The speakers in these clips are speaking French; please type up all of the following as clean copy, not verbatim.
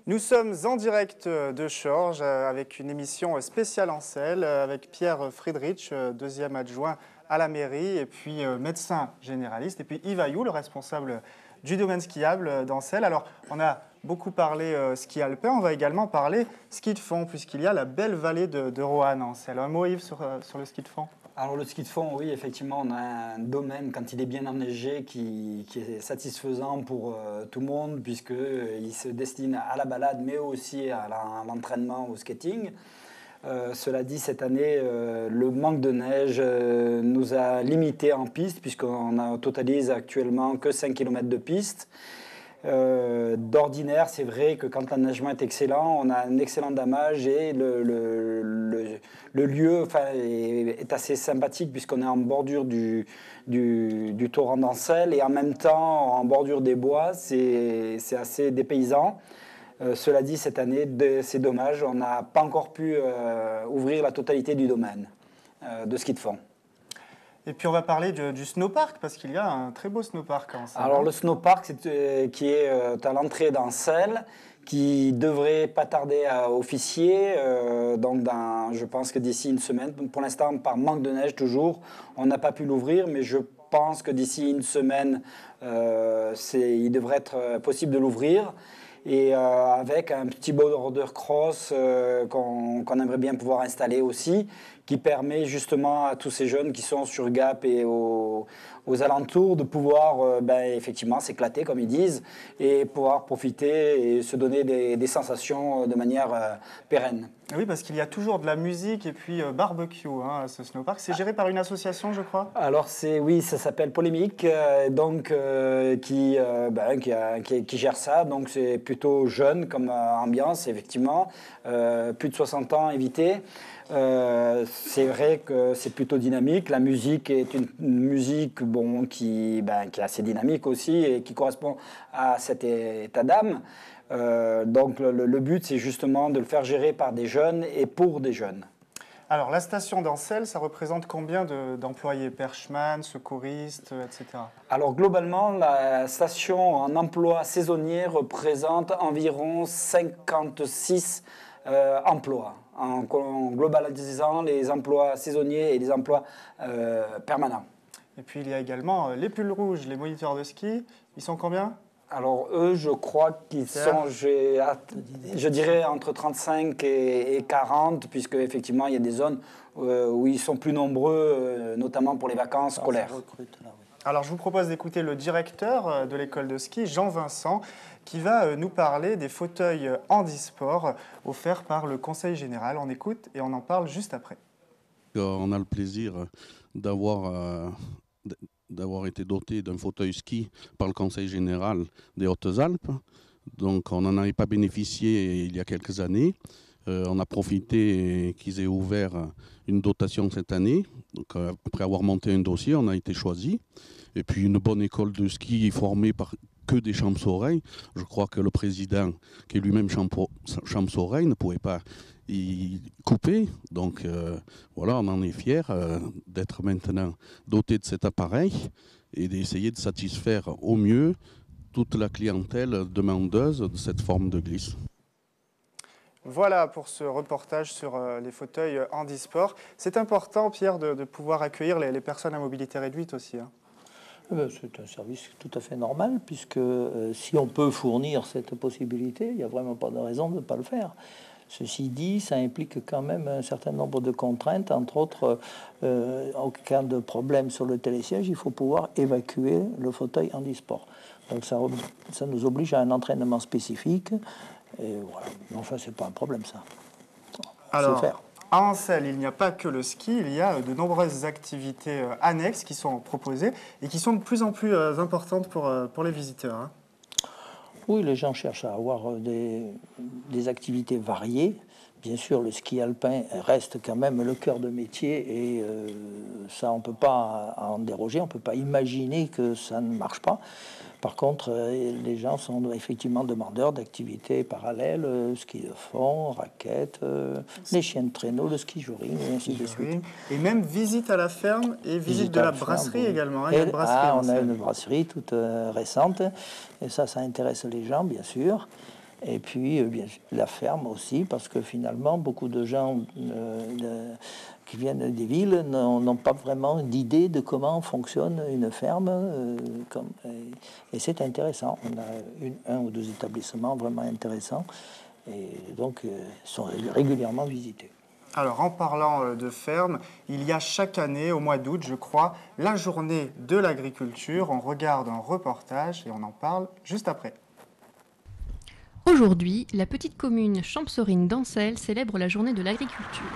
Nous sommes en direct de Chorges avec une émission spéciale en selle avec Pierre Friedrich, deuxième adjoint à la mairie, et puis médecin généraliste, et puis Yves Ayoux, le responsable du domaine skiable d'Ancelles. Alors, on a beaucoup parlé ski alpin, on va également parler ski de fond, puisqu'il y a la belle vallée de Roanne à Ancelles. Un mot, Yves, sur le ski de fond? Alors le ski de fond, oui, effectivement, on a un domaine, quand il est bien enneigé, qui est satisfaisant pour tout le monde, puisqu'il se destine à la balade, mais aussi à l'entraînement, au skating. Cela dit, cette année, le manque de neige nous a limités en piste, puisqu'on totalise actuellement que 5 km de piste. D'ordinaire, c'est vrai que quand l'enneigement est excellent, on a un excellent damage et le lieu est assez sympathique puisqu'on est en bordure du torrent d'Ancelles et en même temps en bordure des bois, c'est assez dépaysant. Cela dit, cette année, c'est dommage, on n'a pas encore pu ouvrir la totalité du domaine de ski de fond. Et puis on va parler du snowpark, parce qu'il y a un très beau snowpark en Ancelles. Alors le snowpark, qui est à l'entrée d'Ancelles, qui devrait pas tarder à officier, je pense que d'ici une semaine. Pour l'instant, par manque de neige toujours, on n'a pas pu l'ouvrir, mais je pense que d'ici une semaine, il devrait être possible de l'ouvrir. Et avec un petit border cross qu'on aimerait bien pouvoir installer aussi, qui permet justement à tous ces jeunes qui sont sur Gap et aux alentours de pouvoir effectivement s'éclater, comme ils disent, et pouvoir profiter et se donner des sensations de manière pérenne. Oui, parce qu'il y a toujours de la musique et puis barbecue à ce snowpark. C'est géré par une association, je crois? Alors, oui, ça s'appelle Polémique, qui gère ça. Donc, c'est plutôt jeune comme ambiance, effectivement. Plus de 60 ans invités. C'est vrai que c'est plutôt dynamique. La musique est une musique qui est assez dynamique aussi et qui correspond à cet état d'âme. Donc le but, c'est justement de le faire gérer par des jeunes et pour des jeunes. Alors la station d'Ancelles, ça représente combien d'employés? Perchman, secouristes, etc. Alors globalement, la station en emploi saisonnier représente environ 56 emplois, en globalisant les emplois saisonniers et les emplois permanents. Et puis il y a également les pulls rouges, les moniteurs de ski. Ils sont combien? Alors eux, je crois qu'ils sont, je dirais, entre 35 et 40, puisque effectivement il y a des zones où ils sont plus nombreux, notamment pour les vacances scolaires. Alors je vous propose d'écouter le directeur de l'école de ski, Jean Vincent, qui va nous parler des fauteuils handisport offerts par le Conseil général. On écoute et on en parle juste après. On a le plaisir d'avoir été doté d'un fauteuil ski par le Conseil général des Hautes-Alpes. Donc on n'en avait pas bénéficié il y a quelques années. On a profité qu'ils aient ouvert une dotation cette année. Donc, après avoir monté un dossier, on a été choisi. Et puis une bonne école de ski formée par que des champes-oreilles. Je crois que le président, qui est lui-même champes-oreilles, ne pouvait pas y couper. Donc voilà, on en est fiers d'être maintenant doté de cet appareil et d'essayer de satisfaire au mieux toute la clientèle demandeuse de cette forme de glisse. Voilà pour ce reportage sur les fauteuils handisport. C'est important, Pierre, de pouvoir accueillir les personnes à mobilité réduite aussi. C'est un service tout à fait normal, puisque si on peut fournir cette possibilité, il n'y a vraiment pas de raison de ne pas le faire. Ceci dit, ça implique quand même un certain nombre de contraintes, entre autres, en cas de problème sur le télésiège, il faut pouvoir évacuer le fauteuil handisport. Donc ça nous oblige à un entraînement spécifique, et voilà. Enfin, c'est pas un problème, ça. Alors, faire. À Ancelles, il n'y a pas que le ski, il y a de nombreuses activités annexes qui sont proposées et qui sont de plus en plus importantes pour les visiteurs. Oui, les gens cherchent à avoir des activités variées. Bien sûr, le ski alpin reste quand même le cœur de métier et ça, on ne peut pas en déroger, on ne peut pas imaginer que ça ne marche pas. Par contre, les gens sont effectivement demandeurs d'activités parallèles, ski de fond, raquettes, les chiens de traîneau, le ski jouring, et ainsi de suite. Et même visite à la ferme et visite de la brasserie également. Il y a une brasserie on a une brasserie toute récente, et ça intéresse les gens, bien sûr. Et puis, bien sûr, la ferme aussi, parce que finalement, beaucoup de gens qui viennent des villes n'ont pas vraiment d'idée de comment fonctionne une ferme. Et c'est intéressant. On a un ou deux établissements vraiment intéressants et donc sont régulièrement visités. Alors, en parlant de ferme, il y a chaque année, au mois d'août, je crois, la journée de l'agriculture. On regarde un reportage et on en parle juste après. Aujourd'hui, la petite commune champsaurine d'Ancel célèbre la journée de l'agriculture.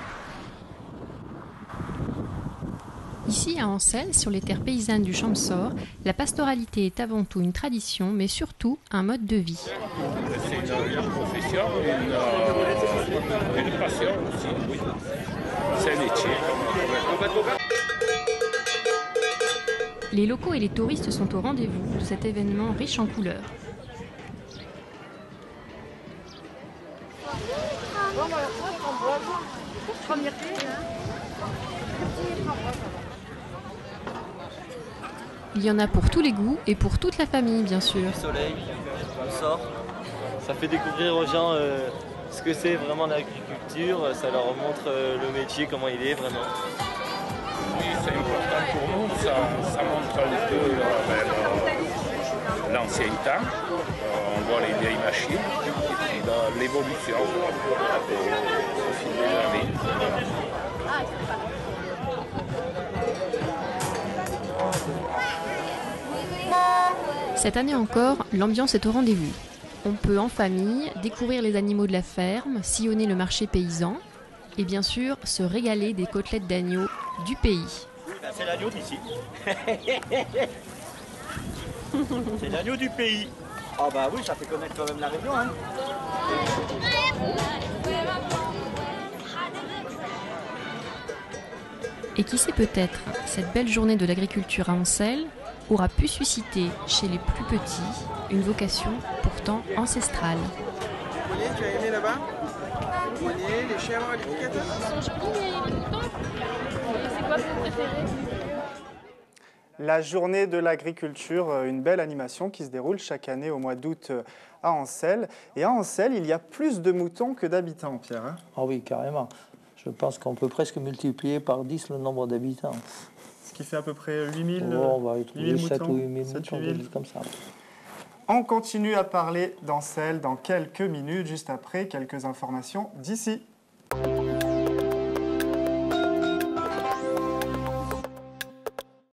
Ici, à Ancel, sur les terres paysannes du Champsaur, la pastoralité est avant tout une tradition, mais surtout un mode de vie. C'est une profession, une passion aussi, oui. C'est un métier. Les locaux et les touristes sont au rendez-vous de cet événement riche en couleurs. Il y en a pour tous les goûts et pour toute la famille, bien sûr. Du soleil, on sort. Ça fait découvrir aux gens ce que c'est vraiment l'agriculture. Ça leur montre le métier, comment il est vraiment. Oui, c'est important pour nous. Ça montre un peu l'ancien temps. On voit les vieilles machines et puis l'évolution au fil des années. Cette année encore, l'ambiance est au rendez-vous. On peut en famille découvrir les animaux de la ferme, sillonner le marché paysan et bien sûr se régaler des côtelettes d'agneau du pays. C'est l'agneau d'ici. C'est l'agneau du pays. Ah bah oui, ça fait connaître quand même la région. Hein. Et qui sait peut-être, cette belle journée de l'agriculture à Ancel aura pu susciter chez les plus petits une vocation pourtant ancestrale. Tu as aimé là-bas? Les chèvres, les piquettes. C'est quoi ton préféré? La journée de l'agriculture, une belle animation qui se déroule chaque année au mois d'août à Ancel. Et à Ancel, il y a plus de moutons que d'habitants, Pierre. Hein? Ah oui, carrément. Je pense qu'on peut presque multiplier par 10 le nombre d'habitants. Ce qui fait à peu près 8000 on va y trouver 7 moutons, ou 8 000 7, moutons, comme ça. On continue à parler d'Ancel dans quelques minutes, juste après quelques informations d'ici.